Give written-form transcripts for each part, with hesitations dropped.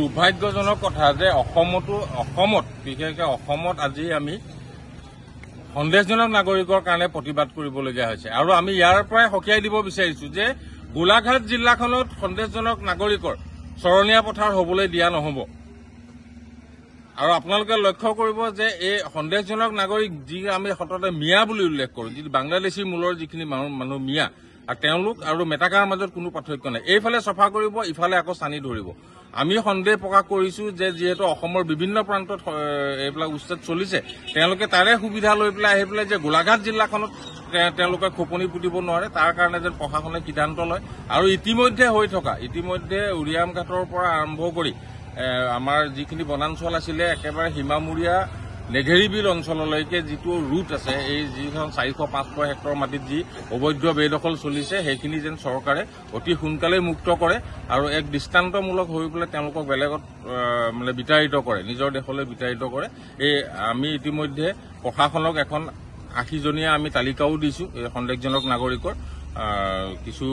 দুৰ্ভাগ্যজনক কথা যে অসমত বিশেষকৈ অসমত আজি আমি সন্দেহজনক নাগৰিকৰ কাৰণে প্ৰতিবাদ কৰিবলগীয়া হৈছে আৰু আমি ইয়াৰ পৰাই সকীয়াই দিব বিচাৰিছো যে গোলাঘাট জিলাখনত সন্দেহজনক নাগৰিকৰ চৰণীয়া পথাৰ হ'বলৈ দিয়া নহ'ব। আৰু আপোনালোকে লক্ষ্য কৰিব যে এই সন্দেহজনক নাগৰিক যি আমি সততে মিয়া বুলি উল্লেখ কৰোঁ, যি বাংলাদেশী মূলৰ যিখিনি মানুহ মিয়া, আৰু তেওঁলোক আৰু মেটাকাৰ মাজত কোনো পাৰ্থক্য নাই। এইফালে চফা কৰিব, ইফালে আকৌ চানি ধৰিব। আমি সন্দেহ প্ৰকাশ কৰিছো যে যিহেতু অসমৰ বিভিন্ন প্ৰান্তত এইবিলাক উচ্ছেদ চলিছে, তেওঁলোকে তাৰে সুবিধা লৈ পেলাই আহি পেলাই যে গোলাঘাট জিলাখনত তেওঁলোকে খোপনি পুতিব নোৱাৰে, তাৰ কাৰণে যেন প্ৰশাসনে সিদ্ধান্ত লয়। আৰু ইতিমধ্যে উৰিয়াম ঘাটৰ পৰা আৰম্ভ কৰি আমাৰ যিখিনি বনাঞ্চল আছিলে একেবাৰে সীমামূৰীয়া নেঘেৰিবিল অঞ্চললৈকে যিটো ৰুট আছে, এই যিখন 400-500 হেক্টৰ মাটিত যি অবৈধ বেদখল চলিছে, সেইখিনি যেন চৰকাৰে অতি সোনকালেই মুক্ত কৰে আৰু এক দৃষ্টান্তমূলক হৈ পেলাই তেওঁলোকক বেলেগত মানে বিতাড়িত কৰে, নিজৰ দেশলৈ বিতাড়িত কৰে। এই আমি ইতিমধ্যে প্ৰশাসনক এখন 80জনীয়া আমি তালিকাও দিছো এই সন্দেহজনক নাগৰিকৰ। কিছু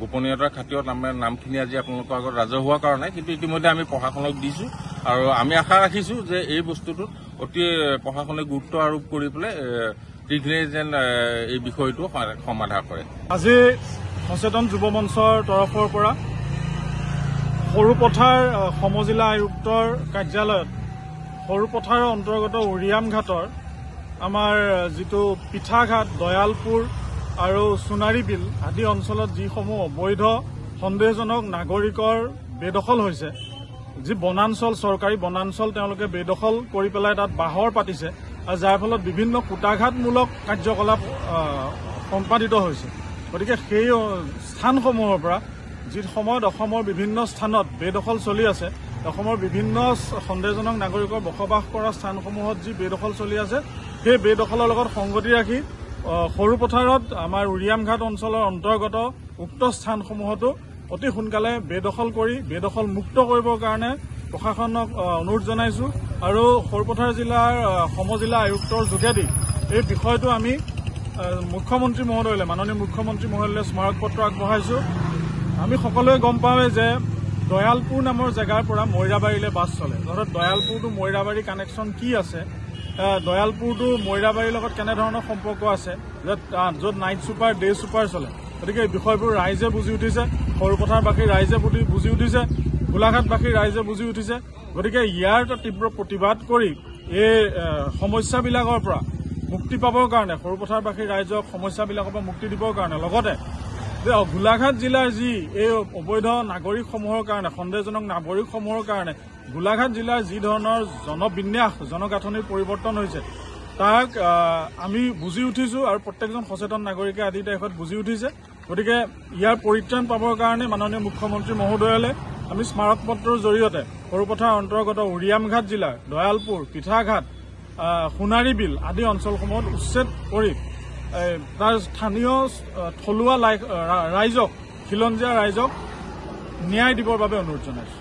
গোপনীয়তাৰ খাতিৰত আমাৰ নামখিনি আজি আপোনালোকৰ আগত ৰাজহুৱা কৰা নাই, কিন্তু ইতিমধ্যে আমি প্ৰশাসনক দিছো আৰু আমি আশা ৰাখিছো যে এই বস্তুটোত অতি প্ৰশাসনে গুৰুত্ব আৰোপ কৰি পেলাই শীঘ্ৰে যেন এই বিষয়টো সমাধান কৰে। আজি সচেতন যুৱ মঞ্চৰ তৰফৰ পৰা সৰুপথাৰ সমজিলা আয়ুক্তৰ কাৰ্যালয়ত সৰুপথাৰৰ অন্তৰ্গত উৰিয়াম ঘাটৰ আমাৰ যিটো পিঠাঘাট, দয়ালপুৰ আৰু সোণাৰীবিল আদি অঞ্চলত যিসমূহ অবৈধ সন্দেহজনক নাগৰিকৰ বেদখল হৈছে, যি বনাঞ্চল, চৰকাৰী বনাঞ্চল তেওঁলোকে বেদখল কৰি পেলাই তাত বাহৰ পাতিছে আৰু যাৰ ফলত বিভিন্ন কুটাঘাতমূলক কাৰ্যকলাপ সম্পাদিত হৈছে। গতিকে সেই স্থানসমূহৰ পৰা যি সময়ত অসমৰ বিভিন্ন স্থানত বেদখল চলি আছে, অসমৰ বিভিন্ন সন্দেহজনক নাগৰিকৰ বসবাস কৰা স্থানসমূহত যি বেদখল চলি আছে, সেই বেদখলৰ লগত সংগতি ৰাখি সৰুপথাৰত আমাৰ উৰিয়াম ঘাট অঞ্চলৰ অন্তৰ্গত উক্ত স্থানসমূহতো অতি সোনকালে বেদখল কৰি বেদখল মুক্ত কৰিবৰ কাৰণে প্ৰশাসনক অনুৰোধ জনাইছো আৰু সৰুপথাৰ জিলাৰ সমজিলা আয়ুক্তৰ যোগেদি এই বিষয়টো আমি মুখ্যমন্ত্ৰী মহোদয়লৈ, মাননীয় মুখ্যমন্ত্ৰী মহোদয়লৈ স্মাৰক পত্ৰ আগবঢ়াইছো। আমি সকলোৱে গম পাওঁৱে যে দয়ালপুৰ নামৰ জেগাৰ পৰা মৈৰাবাৰীলৈ বাছ চলে। ধৰক দয়ালপুৰ টু মৈৰাবাৰী কানেকশ্যন কি আছে, দয়ালপুৰ টু মৈৰাবাৰীৰ লগত কেনেধৰণৰ সম্পৰ্ক আছে, য'ত নাইট ছুপাৰ, ডে ছুপাৰ চলে। গতিকে এই বিষয়বোৰ ৰাইজে বুজি উঠিছে, সৰুপথাৰবাসী ৰাইজে বুজি উঠিছে, গোলাঘাটবাসী ৰাইজে বুজি উঠিছে। গতিকে ইয়াৰ তীব্ৰ প্ৰতিবাদ কৰি এই সমস্যাবিলাকৰ পৰা মুক্তি পাবৰ কাৰণে, সৰুপথাৰবাসী ৰাইজক সমস্যাবিলাকৰ পৰা মুক্তি দিবৰ কাৰণে, লগতে যে গোলাঘাট জিলাৰ যি এই অবৈধ নাগৰিকসমূহৰ কাৰণে, সন্দেহজনক নাগৰিকসমূহৰ কাৰণে গোলাঘাট জিলাৰ যি ধৰণৰ জনবিন্যাস, জনগাঁথনিৰ পৰিৱৰ্তন হৈছে, তাক আমি বুজি উঠিছো আৰু প্ৰত্যেকজন সচেতন নাগৰিকে আজিৰ তাৰিখত বুজি উঠিছে। গতিকে ইয়াৰ পৰিত্ৰাণ পাবৰ কাৰণে মাননীয় মুখ্যমন্ত্ৰী মহোদয়লৈ আমি স্মাৰক পত্ৰৰ জৰিয়তে সৰুপথাৰ অন্তৰ্গত উৰিয়াম ঘাট জিলাৰ দয়ালপুৰ, পিঠাঘাট, সোণাৰীবিল আদি অঞ্চলসমূহত উচ্ছেদ কৰি তাৰ স্থানীয় থলুৱা ৰাইজক, খিলঞ্জীয়া ৰাইজক ন্যায় দিবৰ বাবে অনুৰোধ জনাইছো।